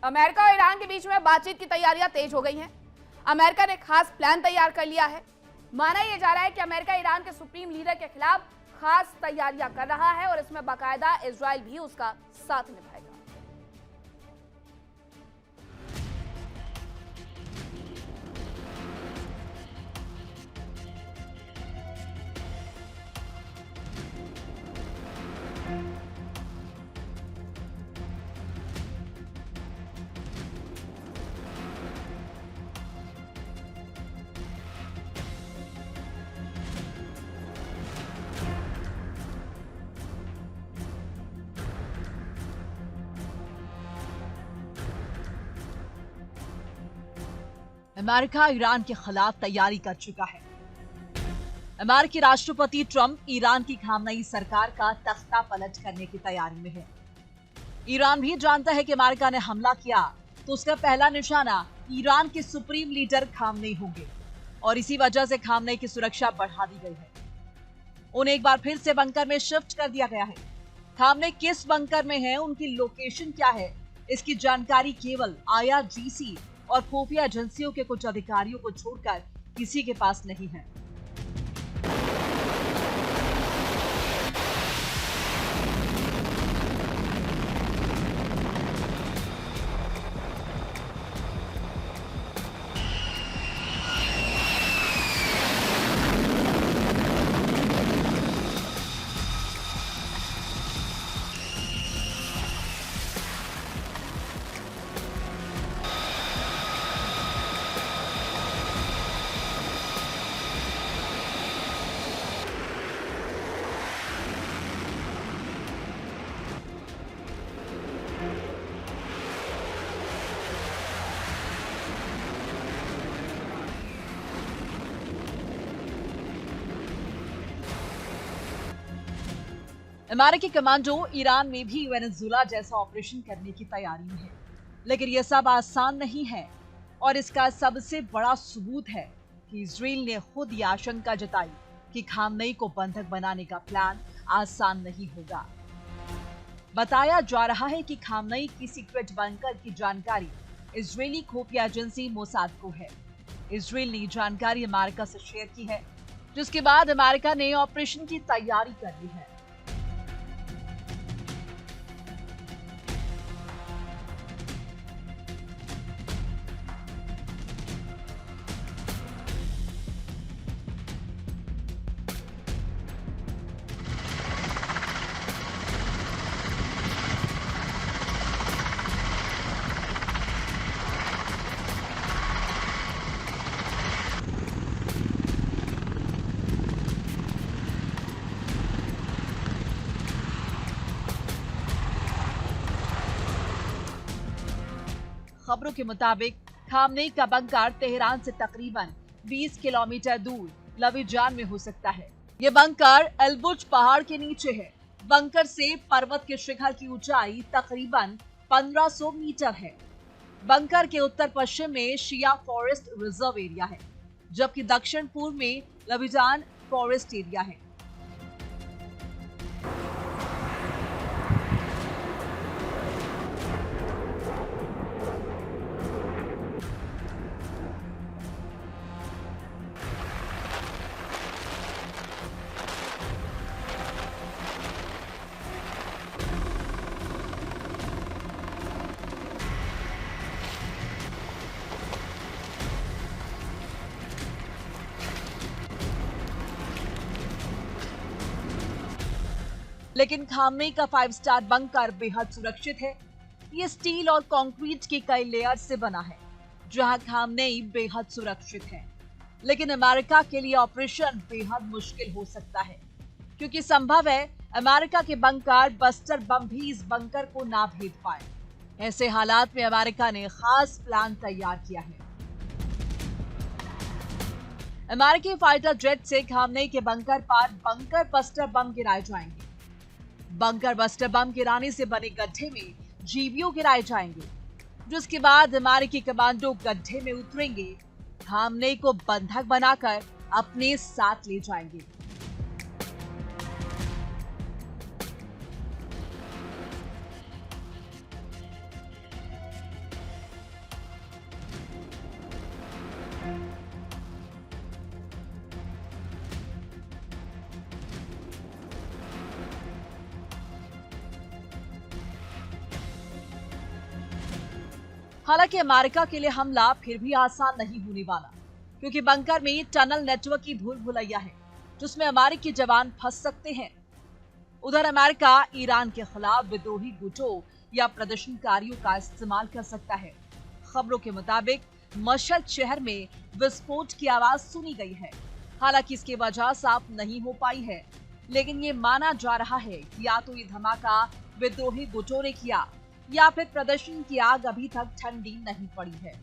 America और Iran के बीच में बातचीत की तैयारियां तेज हो गई हैं। अमेरिका ने खास प्लान तैयार कर लिया है। माना यह जा रहा है कि अमेरिका ईरान के सुप्रीम लीडर के खिलाफ खास तैयारियां कर रहा है और इसमें बाकायदा इजराइल भी उसका साथ निभाएगा। अमेरिका ईरान के खिलाफ तैयारी कर चुका है। अमेरिकी राष्ट्रपति ट्रंप ईरान की खामनेई सरकार का तख्ता पलट करने की तैयारी में है। ईरान भी जानता है कि अमेरिका ने हमला किया तो उसका पहला निशाना ईरान के सुप्रीम लीडर खामनेई होंगे और इसी वजह से खामनेई की सुरक्षा बढ़ा दी गई है। उन्हें एक बार फिर से बंकर में शिफ्ट कर दिया गया है। खामनेई किस बंकर में है, उनकी लोकेशन क्या है, इसकी जानकारी केवल IRGC और खुफिया एजेंसियों के कुछ अधिकारियों को छोड़कर किसी के पास नहीं है। अमेरिकी कमांडो ईरान में भी वेनेजुएला जैसा ऑपरेशन करने की तैयारी में है, लेकिन यह सब आसान नहीं है और इसका सबसे बड़ा सबूत है कि इजराइल ने खुद ये आशंका जताई कि खामनेई को बंधक बनाने का प्लान आसान नहीं होगा। बताया जा रहा है कि खामनेई की सीक्रेट बंकर की जानकारी इजरायली खुफिया एजेंसी मोसाद को है। इजराइल ने जानकारी अमेरिका से शेयर की है, जिसके बाद अमेरिका ने ऑपरेशन की तैयारी कर ली है। खबरों के मुताबिक खामनेई का बंकर तेहरान से तकरीबन 20 किलोमीटर दूर लविजान में हो सकता है। ये बंकर एलबुर्ज पहाड़ के नीचे है। बंकर से पर्वत के शिखर की ऊंचाई तकरीबन 1500 मीटर है। बंकर के उत्तर पश्चिम में शिया फॉरेस्ट रिजर्व एरिया है, जबकि दक्षिण पूर्व में लविजान फॉरेस्ट एरिया है। लेकिन खामनेई का 5 स्टार बंकर बेहद सुरक्षित है। ये स्टील और कंक्रीट की कई लेयर से बना है, जहां खामनेई बेहद सुरक्षित है। लेकिन अमेरिका के लिए ऑपरेशन बेहद मुश्किल हो सकता है, क्योंकि संभव है अमेरिका के बंकर बस्टर बम भी इस बंकर को ना भेद पाए। ऐसे हालात में अमेरिका ने खास प्लान तैयार किया है। अमेरिकी फाइटर जेट से खामनेई के बंकर पर बंकर बस्टर बम गिराए जाएंगे। बंकर बस्टर बम गिराने से बने गड्ढे में जीबीओ गिराए जाएंगे, जिसके बाद अमेरिकी कमांडो गड्ढे में उतरेंगे, खामनेई को बंधक बनाकर अपने साथ ले जाएंगे। हालांकि अमेरिका के लिए हमला फिर भी आसान नहीं होने वाला, क्योंकि बंकर में टनल नेटवर्क की भूल भुलैया है जिसमें अमेरिकी जवान फंस सकते हैं। उधर अमेरिका ईरान के खिलाफ विद्रोही गुटों या प्रदर्शनकारियों का इस्तेमाल कर सकता है। खबरों के मुताबिक मशहद शहर में विस्फोट की आवाज सुनी गई है। हालांकि इसकी वजह साफ नहीं हो पाई है, लेकिन ये माना जा रहा है कि या तो ये धमाका विद्रोही गुटों ने किया या फिर प्रदर्शन की आग अभी तक ठंडी नहीं पड़ी है।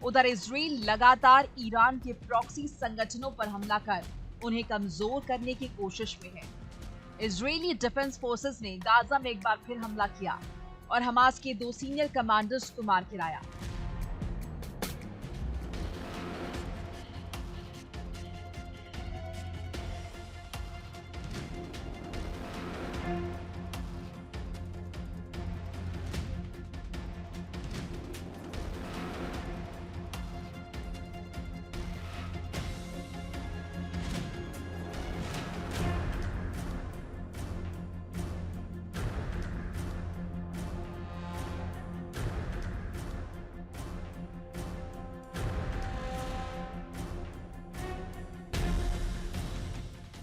उधर इजराइल लगातार ईरान के प्रॉक्सी संगठनों पर हमला कर उन्हें कमजोर करने की कोशिश में है। इजरायली डिफेंस फोर्सेस ने गाजा में एक बार फिर हमला किया और हमास के 2 सीनियर कमांडर्स को मार गिराया।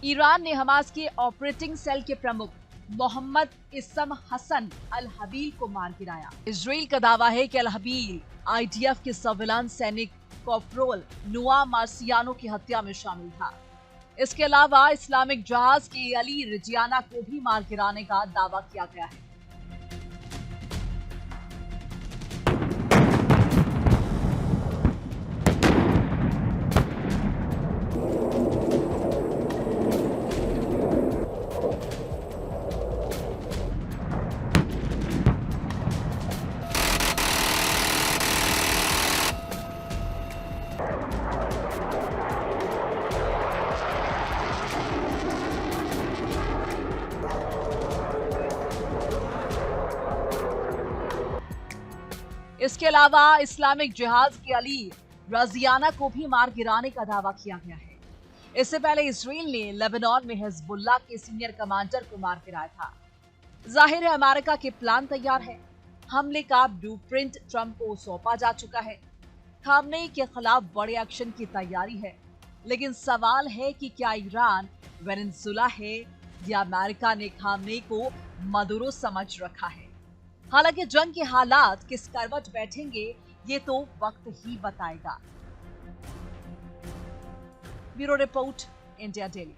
ईरान ने हमास के ऑपरेटिंग सेल के प्रमुख मोहम्मद इस्म हसन अल हबील को मार गिराया। इजराइल का दावा है कि अल हबील आईडीएफ के सर्विलांस सैनिक कॉर्पोरल नुआ मार्सियानो की हत्या में शामिल था। इसके अलावा इस्लामिक जहाज के अली रिजियाना को भी मार गिराने का दावा किया गया है। इसके अलावा इस्लामिक जिहाद के अली रजियाना को भी मार गिराने का दावा किया गया है। इससे पहले इजराइल ने लेबनान में हिजबुल्लाह के सीनियर कमांडर को मार गिराया था। जाहिर है अमेरिका के प्लान तैयार है। हमले का ब्लूप्रिंट ट्रंप को सौंपा जा चुका है। खामनेई के खिलाफ बड़े एक्शन की तैयारी है, लेकिन सवाल है कि क्या ईरान वेनेजुला है या अमेरिका ने खामनेई को मदुरो समझ रखा है। हालांकि जंग के हालात किस करवट बैठेंगे ये तो वक्त ही बताएगा। Bureau report, India daily.